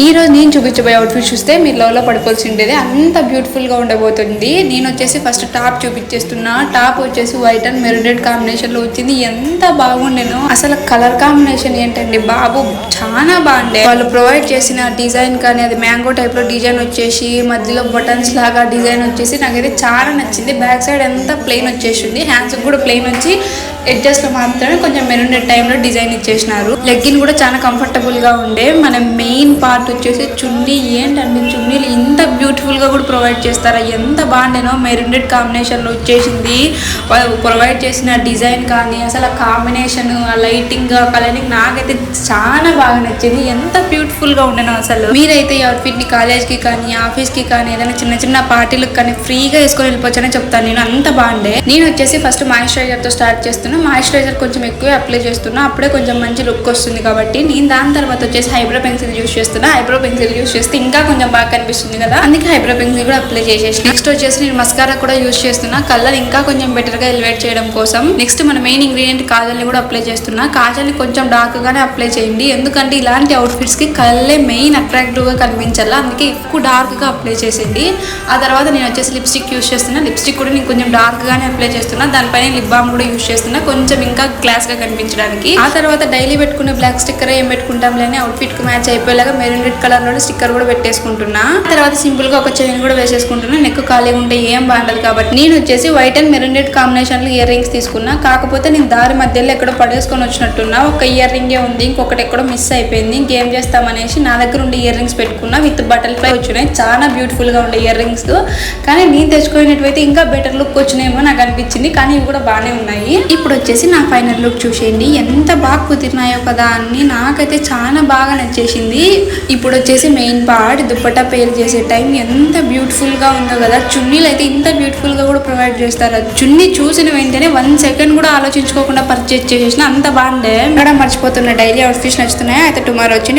ఈ రోజు నేను చూపించబోయే అవుట్ఫిట్ చూస్తే మీరు లవ్ లో పడిపోవాల్సి ఉండేది, అంత బ్యూటిఫుల్ గా ఉండబోతుంది. నేను వచ్చేసి ఫస్ట్ టాప్ చూపించేస్తున్నా. టాప్ వచ్చేసి వైట్ అండ్ మెరూన్ కాంబినేషన్ లో వచ్చింది. ఎంత బాగుండేనో అసలు, కలర్ కాంబినేషన్ ఏంటండి బాబు, చాలా బాగుండే. వాళ్ళు ప్రొవైడ్ చేసిన డిజైన్ కానీ అది మ్యాంగో టైప్ లో డిజైన్ వచ్చేసి మధ్యలో బటన్స్ లాగా డిజైన్ వచ్చేసి నాకైతే చాలా నచ్చింది. బ్యాక్ సైడ్ అంతా ప్లెయిన్ వచ్చేసింది, హ్యాండ్స్ కూడా ప్లెయిన్ వచ్చి ఎడ్జెస్ లో మాత్రమే కొంచెం మెరూన్ టైమ్ లో డిజైన్ ఇచ్చేసినారు. లెగ్గిన్ కూడా చాలా కంఫర్టబుల్ గా ఉండే. మన మెయిన్ పార్ట్ వచ్చేసి చున్నీ, ఏంటండి చున్నీలు ఇంత బ్యూటిఫుల్ గా కూడా ప్రొవైడ్ చేస్తారా, ఎంత బాగుండేనో. మెరూన్ రెడ్ కాంబినేషన్ లో వచ్చేసింది. ప్రొవైడ్ చేసిన డిజైన్ కానీ అసలు ఆ కాంబినేషన్, ఆ లైటింగ్, ఆ కలరింగ్ నాకైతే చాలా బాగా నచ్చింది. ఎంత బ్యూటిఫుల్ గా ఉండేనో అసలు. మీరైతే ఈ అవుట్ఫిట్ ని కాలేజ్ కి కానీ ఆఫీస్ కి కానీ ఏదైనా చిన్న చిన్న పార్టీలకు కానీ ఫ్రీగా వేసుకొని వెళ్ళిపోవచ్చని చెప్తాను నేను. అంత బాగుండే. నేను వచ్చేసి ఫస్ట్ మాయిశ్చరైజర్ తో స్టార్ట్ చేస్తున్నా. మాయిశ్చరైజర్ కొంచెం ఎక్కువ అప్లై చేస్తున్నా, అప్పుడే కొంచెం మంచి లుక్ వస్తుంది కాబట్టి. నేను దాని తర్వాత వచ్చేసి హైబ్రో పెన్సిల్ యూస్ చేస్తున్నా. హైబ్రో పెన్సిల్ యూస్ చేస్తే ఇంకా కొంచెం బాగా కనిపిస్తుంది కదా, అందుకే హైబ్రో పెన్సిల్ కూడా అప్లై చేసేసి. నెక్స్ట్ వచ్చేసి నేను మస్కారా కూడా యూస్ చేస్తున్నా, కలర్ ఇంకా కొంచెం బెటర్ గా ఎలివేట్ చేయడం కోసం. నెక్స్ట్ మన మెయిన్ ఇంగ్రీడియంట్ కాజల్ ని కూడా అప్లై చేస్తున్నా. కాజల్ ని కొంచెం డార్క్ గానే అప్లై చేయండి, ఎందుకంటే ఇలాంటి అవుట్ఫిట్స్ కి కలర్లే మెయిన్ అట్రాక్టివ్ గా కనిపించాలా, అందుకే ఎక్కువ డార్క్ గా అప్లై చేసేయండి. ఆ తర్వాత నేను వచ్చేసి లిప్స్టిక్ యూస్ చేస్తున్నా. లిప్స్టిక్ కూడా నేను కొంచెం డార్క్ గానే అప్లై చేస్తున్నా. దానిపైన లిప్ బామ్ కూడా యూస్ చేస్తున్నా, కొంచెం ఇంకా క్లాస్ గా కనిపించడానికి. ఆ తర్వాత డైలీ పెట్టుకునే బ్లాక్ స్టిక్కర్ ఏం పెట్టుకుంటాం లేని అవుట్ఫిట్ కి మ్యాచ్ అయిపోయేలాగా మెరూన్ రెడ్ కలర్ లో స్టిక్కర్ కూడా పెట్టేసుకుంటున్నా. తర్వాత సింపుల్ గా ఒక చైన్ కూడా వేసేసుకుంటున్నా. నెక్ ఖాళీగా ఉంటే ఏం బాగుండదు కాబట్టి. నేను వచ్చేసి white and maroon red combination లో ఇయర్ రింగ్స్ తీసుకున్నా. కాకపోతే నేను దారి మధ్యలో ఎక్కడో పడేసుకొని వచ్చినట్టున్నా. ఒక ఇయర్ రింగే ఉంది, ఇంకొకటి ఎక్కడో మిస్ అయిపోయింది. ఇంకేం చేస్తామనేసి నా దగ్గర ఉండే ఇయర్ రింగ్స్ పెట్టుకున్నా. విత్ బటర్ఫ్లై వచ్చినాయి, చాలా బ్యూటిఫుల్ గా ఉండే ఇయర్ రింగ్స్. కానీ నేను తెచ్చుకునేటైతే ఇంకా బెటర్ లుక్ వచ్చినాయేమో నాకు అనిపించింది, కానీ ఇవి కూడా బాగానే ఉన్నాయి. ఇప్పుడు వచ్చేసి నా ఫైనల్ లుక్ చూసేయండి, ఎంత బాగా కుదిరినాయో కదా అన్ని. నాకైతే చాలా బాగా నచ్చేసింది. ఇప్పుడు వచ్చేసి మెయిన్ పార్ట్ దుప్పట్టా పేర్ చేసే టైం ఎంత బ్యూటిఫుల్ గా ఉందో కదా. చున్నీలు అయితే ఇంత బ్యూటిఫుల్ గా కూడా ప్రొవైడ్ చేస్తారు. చున్నీ చూసిన వెంటనే 1 సెకండ్ కూడా ఆలోచించుకోకుండా పర్చేజ్ చేసేసిన, అంత బాగుండే. ఇక్కడ మర్చిపోతున్న డైలీ అవుట్ఫిట్స్ నచ్చుతున్నాయా అయితే టుమారో వచ్చి